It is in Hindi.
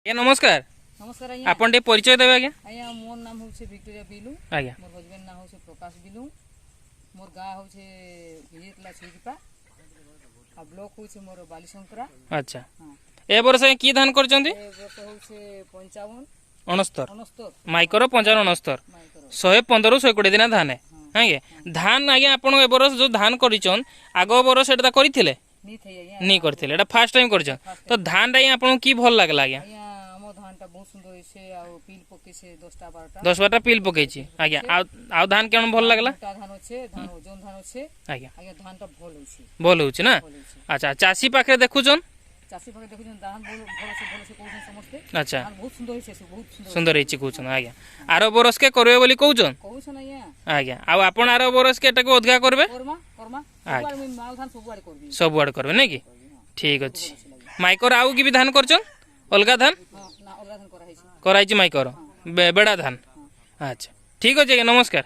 आज्ञा नमस्कार। नमस्कार आज्ञा आपन टे परिचय देबे आज्ञा। आज्ञा मोर नाम होचे विक्टोरिया बिलू। आज्ञा मोर हस्बैंड नाम होचे प्रकाश बिलू। मोर गाँ होचे भिजिटला छिजपा आ ब्लॉक होचे मोर बालीशंकरा। अच्छा ए वर्ष की धान करचंती? ए वर्ष होचे 55 69 माइक्रो 55 69 माइक्रो 115 120 दिन धान है हां धान आज्ञा आपन ए वर्ष जो धान करिचन आगो वर्ष एटा करिथिले नी थई आज्ञा नी करथिले एटा फर्स्ट टाइम करचन तो धान रे आपन की भल लागला आज्ञा? आज्ञा हमो धानटा बहुत सुंदर होइसे आ पील पकेसे 10टा 12टा 10 पील पकेची आज्ञा आ धान केन भल लागला? मोटा धान होचे धान ओजन धान होचे आज्ञा आज्ञा धानटा भल होइसे भल होची ना। अच्छा चासी पाखे देखुचन चासी पाखे देखुचन धान भल से कहउछन समझते। अच्छा धान बहुत सुंदर होइसे बहुत सुंदर हेची कहउछन आज्ञा आरो बरस के करबे बोली कहउछन कहउछन आज्ञा आज्ञा आ आपन आरो बरस के एटा को अधिका करबे कर्मा कर्मा सबुआड़ में माल धान सबुआड़ करबी सब वार्ड करबे नै की ठीक अछि। माइकर आउ की भी धान करचन अलगा धान हां ना अलगा धान कराइछि कराइछि माइकर बेड़ा धान अच्छा ठीक अछि नमस्कार।